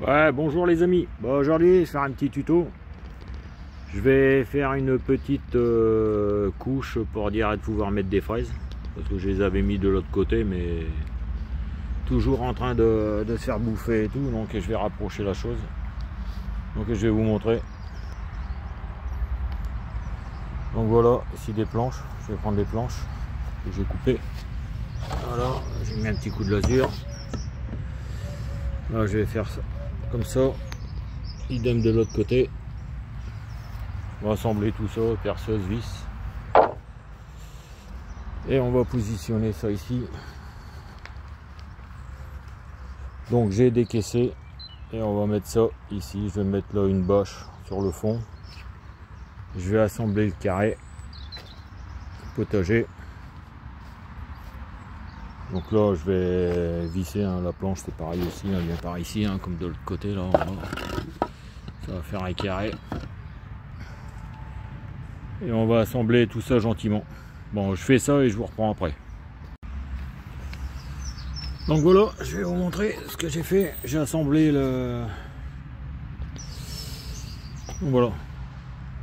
Ouais, bonjour les amis. Bon, aujourd'hui, je vais faire un petit tuto. Je vais faire une petite couche pour dire de pouvoir mettre des fraises. Parce que je les avais mis de l'autre côté, mais toujours en train de se faire bouffer et tout. Donc je vais rapprocher la chose. Donc je vais vous montrer. Donc voilà, ici des planches. Je vais prendre des planches que j'ai coupées. Voilà, j'ai mis un petit coup de lasure. Là, je vais faire ça comme ça. Idem de l'autre côté. On va assembler tout ça, perceuse, vis. Et on va positionner ça ici. Donc j'ai décaissé. Et on va mettre ça ici. Je vais mettre là une bâche sur le fond. Je vais assembler le carré. Potager. Donc là je vais visser hein, la planche, c'est pareil aussi, elle vient par ici, hein, comme de l'autre côté là. Ça va faire un carré. Et on va assembler tout ça gentiment. Bon, je fais ça et je vous reprends après. Donc voilà, je vais vous montrer ce que j'ai fait. J'ai assemblé le... Donc voilà.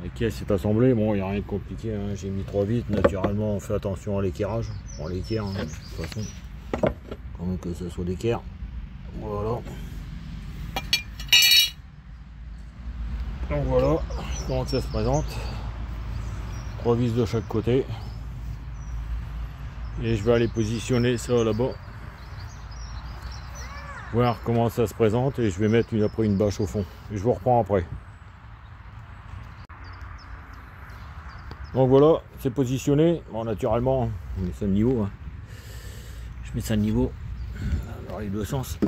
La caisse est assemblée. Bon, il n'y a rien de compliqué. Hein. J'ai mis 3 vis. Naturellement, on fait attention à l'équerrage. On l'équerre, hein, de toute façon. Quand même que ce soit d'équerre. Voilà. Donc voilà comment ça se présente. 3 vis de chaque côté. Et je vais aller positionner ça là-bas. Voir comment ça se présente. Et je vais mettre après une bâche au fond. Et je vous reprends après. Donc voilà, c'est positionné. Bon, naturellement, on met ça de niveau. Hein. Je mets ça de niveau dans les deux sens.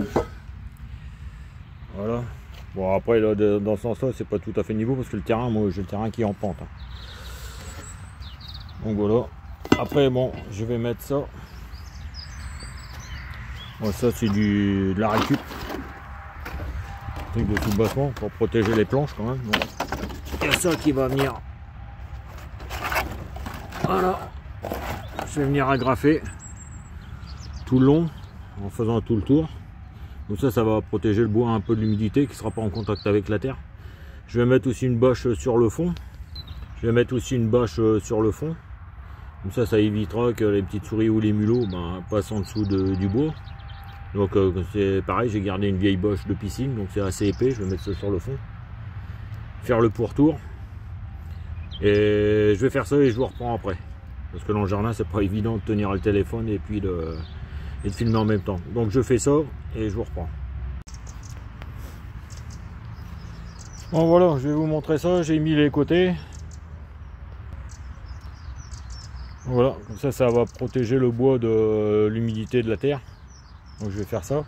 Voilà. Bon, après, là, dans ce sens-là, c'est pas tout à fait niveau parce que le terrain, moi, j'ai le terrain qui est en pente. Hein. Donc voilà. Après, bon, je vais mettre ça. Bon, ça, c'est de la récup. Truc de sous-bassement pour protéger les planches quand même. Bon. Il y a ça qui va venir. Voilà, je vais venir agrafer tout le long en faisant tout le tour. Donc ça va protéger le bois un peu de l'humidité qui ne sera pas en contact avec la terre. Je vais mettre aussi une bâche sur le fond. Comme ça évitera que les petites souris ou les mulots passent en dessous du bois. Donc c'est pareil, j'ai gardé une vieille bâche de piscine, donc c'est assez épais. Je vais mettre ça sur le fond. Faire le pourtour. Et je vais faire ça et je vous reprends après. Parce que dans le jardin, c'est pas évident de tenir le téléphone et puis de filmer en même temps. Donc je fais ça et je vous reprends. Bon voilà, je vais vous montrer ça. J'ai mis les côtés. Voilà, comme ça va protéger le bois de l'humidité de la terre. Donc je vais faire ça.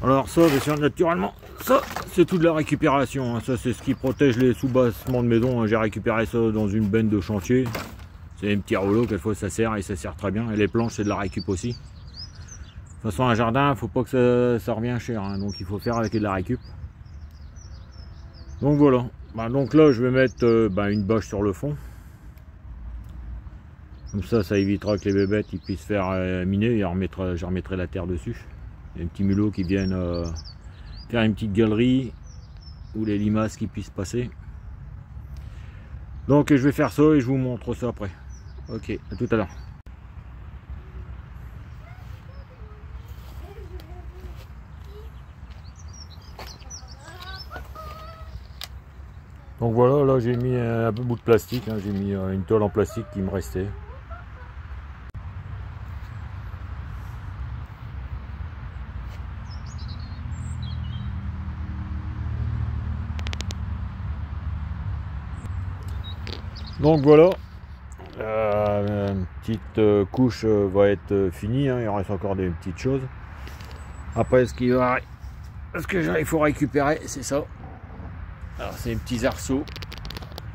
Alors ça, bien sûr, naturellement, ça c'est toute la récupération, hein. Ça c'est ce qui protège les sous-bassements de maison, hein. J'ai récupéré ça dans une benne de chantier. C'est un petit rouleau, quelquefois ça sert et ça sert très bien. Et les planches c'est de la récup aussi. De toute façon un jardin, faut pas que ça revienne cher, hein. Donc il faut faire avec de la récup. Donc voilà, donc là je vais mettre une bâche sur le fond. Comme ça évitera que les bébêtes ils puissent faire miner et je remettrai la terre dessus. Il y a un petit mulot qui viennent faire une petite galerie où les limaces qui puissent passer. Donc je vais faire ça et je vous montre ça après. Ok, à tout à l'heure. Donc voilà, là j'ai mis un bout de plastique, hein, j'ai mis une tôle en plastique qui me restait. Donc voilà, une petite couche va être finie, hein, il reste encore des petites choses. Après ce qu'il faut récupérer, c'est ça. Alors c'est des petits arceaux,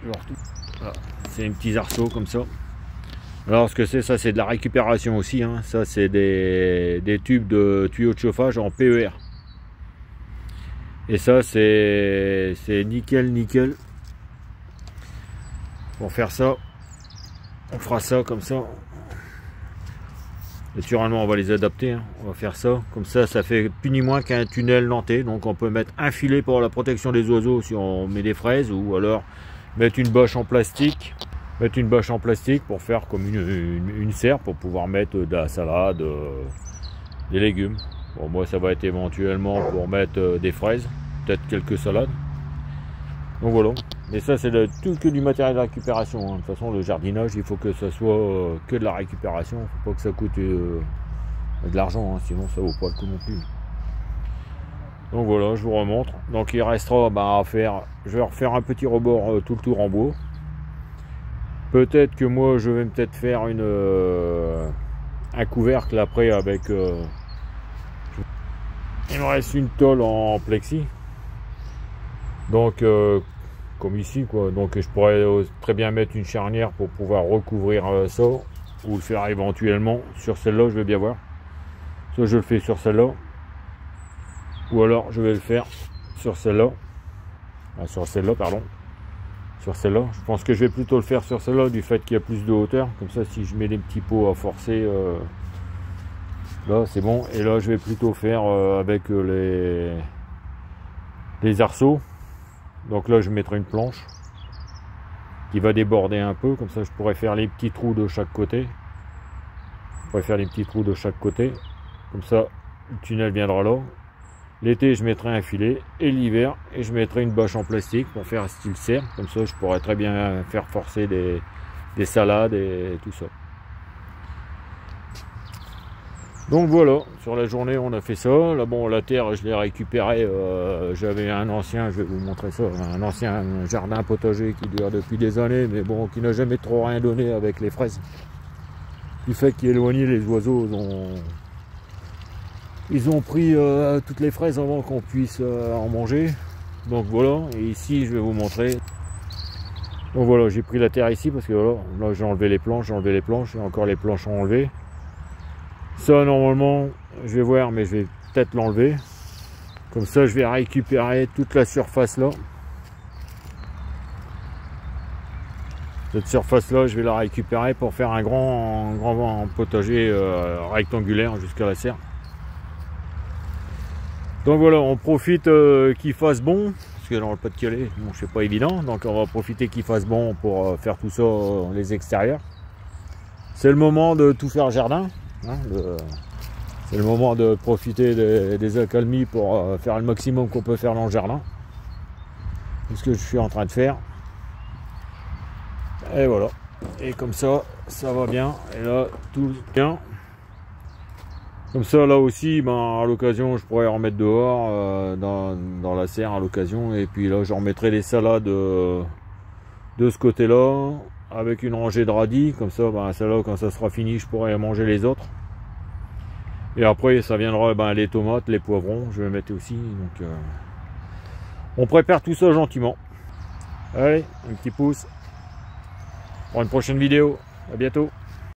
voilà. C'est des petits arceaux comme ça. Alors ce que c'est, ça c'est de la récupération aussi, hein. Ça c'est des tubes de tuyaux de chauffage en PER. Et ça c'est nickel. Pour faire ça, on fera ça comme ça. Naturellement, on va les adapter, hein. On va faire ça. Comme ça fait plus ni moins qu'un tunnel nantais. Donc on peut mettre un filet pour la protection des oiseaux si on met des fraises, ou alors mettre une bâche en plastique. Mettre une bâche en plastique pour faire comme une serre pour pouvoir mettre de la salade, des légumes. Bon, moi ça va être éventuellement pour mettre des fraises, peut-être quelques salades. Donc voilà. Mais ça c'est tout que du matériel de récupération, hein. De toute façon le jardinage il faut que ça soit que de la récupération. Il ne faut pas que ça coûte de l'argent, hein, sinon ça vaut pas le coup non plus. Donc voilà, je vous remontre. Donc il restera à faire, je vais refaire un petit rebord tout le tour en bois. Peut-être que moi je vais peut-être faire un couvercle après avec il me reste une tôle en plexi, donc comme ici quoi. Donc je pourrais très bien mettre une charnière pour pouvoir recouvrir ça, ou le faire éventuellement sur celle-là. Je vais bien voir, soit je le fais sur celle-là, ou alors je vais le faire sur celle-là, sur celle-là pardon. Sur celle-là, je pense que je vais plutôt le faire sur celle-là, du fait qu'il y a plus de hauteur. Comme ça, si je mets des petits pots à forcer, là c'est bon. Et là je vais plutôt faire avec les arceaux. Donc là je mettrai une planche qui va déborder un peu, comme ça je pourrais faire les petits trous de chaque côté. Je pourrais faire les petits trous de chaque côté, comme ça le tunnel viendra là. L'été je mettrai un filet, et l'hiver et je mettrai une bâche en plastique pour faire un style serre. Comme ça je pourrais très bien faire forcer des salades et tout ça. Donc voilà, sur la journée on a fait ça. Là bon, la terre je l'ai récupérée, j'avais un ancien, je vais vous montrer ça, un ancien jardin potager qui dure depuis des années, mais bon, qui n'a jamais trop rien donné avec les fraises. Du fait qu'il éloignait les oiseaux, ils ont pris toutes les fraises avant qu'on puisse en manger. Donc voilà, et ici je vais vous montrer. Donc voilà, j'ai pris la terre ici parce que voilà, là j'ai enlevé les planches, et encore les planches sont enlevées. Ça normalement, je vais voir, mais je vais peut-être l'enlever. Comme ça je vais récupérer toute la surface là. Cette surface là, je vais la récupérer pour faire un grand potager rectangulaire jusqu'à la serre. Donc voilà, on profite qu'il fasse bon, parce que dans le Pas-de-Calais, bon, c'est pas évident, donc on va profiter qu'il fasse bon pour faire tout ça, les extérieurs. C'est le moment de tout faire jardin, hein, c'est le moment de profiter des accalmies pour faire le maximum qu'on peut faire dans le jardin. C'est ce que je suis en train de faire. Et voilà, et comme ça, ça va bien, et là, tout bien. Comme ça, là aussi, à l'occasion, je pourrais remettre dehors dans la serre à l'occasion. Et puis là, je remettrai les salades de ce côté-là, avec une rangée de radis. Comme ça, celle-là, quand ça sera fini, je pourrai manger les autres. Et après, ça viendra les tomates, les poivrons, je vais mettre aussi. Donc, on prépare tout ça gentiment. Allez, un petit pouce pour une prochaine vidéo. À bientôt.